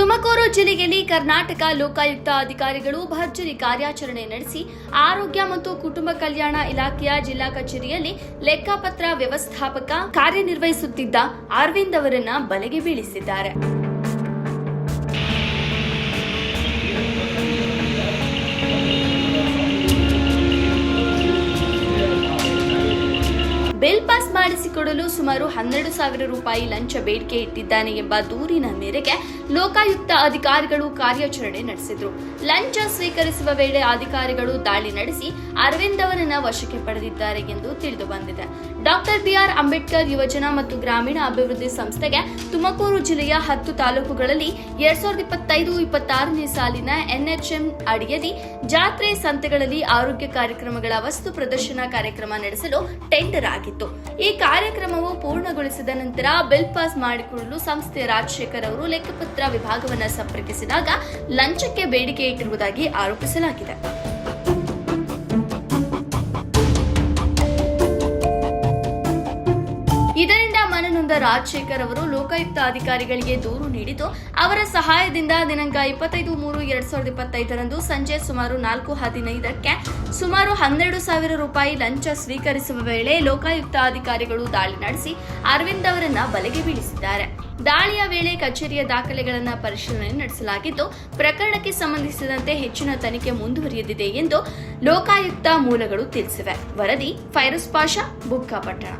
ತುಮಕೂರು ಜಿಲ್ಲೆಯಲ್ಲಿ ಕರ್ನಾಟಕ ಲೋಕಾಯುಕ್ತ ಅಧಿಕಾರಿಗಳು ಭರ್ಜರಿ ಕಾರ್ಯಾಚರಣೆ ನಡೆಸಿ ಆರೋಗ್ಯ ಮತ್ತು ಕುಟುಂಬ ಕಲ್ಯಾಣ ಇಲಾಖೆಯ ಜಿಲ್ಲಾ ಕಚೇರಿಯಲ್ಲಿ ಲೆಕ್ಕಪತ್ರ ವ್ಯವಸ್ಥಾಪಕ ಕಾರ್ಯನಿರ್ವಹಿಸುತ್ತಿದ್ದ ಅರವಿಂದ್ ಅವರನ್ನ ಬಲೆಗೆ ಬೀಳಿಸಿದ್ದಾರೆ. ಬಿಲ್ ಪಾಸ್ ಮಾಡಿಸಿಕೊಡಲು ಸುಮಾರು 12,000 ರೂಪಾಯಿ ಲಂಚ ಬೇಡಿಕೆ ಇಟ್ಟಿದ್ದಾನೆ ಎಂಬ ದೂರಿನ ಮೇರೆಗೆ ಲೋಕಾಯುಕ್ತ ಅಧಿಕಾರಿಗಳು ಕಾರ್ಯಾಚರಣೆ ನಡೆಸಿದ್ರು. ಲಂಚ ಸ್ವೀಕರಿಸುವ ವೇಳೆ ಅಧಿಕಾರಿಗಳು ದಾಳಿ ನಡೆಸಿ ಅರವಿಂದ್ ಅವರನ್ನ ವಶಕ್ಕೆ ಪಡೆದಿದ್ದಾರೆ ಎಂದು ತಿಳಿದು ಬಂದಿದೆ. ಡಾಕ್ಟರ್ ಬಿಆರ್ ಅಂಬೇಡ್ಕರ್ ಯುವಜನ ಮತ್ತು ಗ್ರಾಮೀಣ ಅಭಿವೃದ್ಧಿ ಸಂಸ್ಥೆಗೆ ತುಮಕೂರು ಜಿಲ್ಲೆಯ 10 ತಾಲೂಕುಗಳಲ್ಲಿ 2025-26ನೇ ಸಾಲಿನ ಎನ್ಎಚ್ಎಂ ಅಡಿಯಲ್ಲಿ ಜಾತ್ರೆ ಸಂತೆಗಳಲ್ಲಿ ಆರೋಗ್ಯ ಕಾರ್ಯಕ್ರಮಗಳ ವಸ್ತು ಪ್ರದರ್ಶನ ಕಾರ್ಯಕ್ರಮ ನಡೆಸಲು ಟೆಂಡರ್ ಆಗಿತ್ತು. ಈ ಕಾರ್ಯಕ್ರಮವು ಪೂರ್ಣಗೊಳಿಸಿದ ನಂತರ ಬಿಲ್ ಪಾಸ್ ಮಾಡಿಕೊಳ್ಳಲು ಸಂಸ್ಥೆಯ ರಾಜಶೇಖರ್ ಅವರು ಲೆಕ್ಕಪತ್ರ ವಿಭಾಗವನ್ನು ಸಂಪರ್ಕಿಸಿದಾಗ ಲಂಚಕ್ಕೆ ಬೇಡಿಕೆ ಇಟ್ಟಿರುವುದಾಗಿ ಆರೋಪಿಸಲಾಗಿದೆ. ಇದರಿಂದ ಮನನೊಂದ ರಾಜಶೇಖರ್ ಅವರು ಲೋಕಾಯುಕ್ತ ಅಧಿಕಾರಿಗಳಿಗೆ ದೂರು ನೀಡಿದ್ದು, ಅವರ ಸಹಾಯದಿಂದ ದಿನಾಂಕ 25/3/2025ರಂದು ಸಂಜೆ ಸುಮಾರು 4:15ಕ್ಕೆ ಸುಮಾರು 12,000 ರೂಪಾಯಿ ಲಂಚ ಸ್ವೀಕರಿಸುವ ವೇಳೆ ಲೋಕಾಯುಕ್ತ ಅಧಿಕಾರಿಗಳು ದಾಳಿ ನಡೆಸಿ ಅರವಿಂದ್ ಅವರನ್ನ ಬಲೆಗೆ ಬೀಳಿಸಿದ್ದಾರೆ. ದಾಳಿಯ ವೇಳೆ ಕಚೇರಿಯ ದಾಖಲೆಗಳನ್ನು ಪರಿಶೀಲನೆ ನಡೆಸಲಾಗಿದ್ದು, ಪ್ರಕರಣಕ್ಕೆ ಸಂಬಂಧಿಸಿದಂತೆ ಹೆಚ್ಚಿನ ತನಿಖೆ ಮುಂದುವರಿಯಲಿದೆ ಎಂದು ಲೋಕಾಯುಕ್ತ ಮೂಲಗಳು ತಿಳಿಸಿವೆ. ವರದಿ ಫೈರೋಜ್ ಪಾಷಾ, ಬುಕ್ಕಾಪಟ್ಟಣ.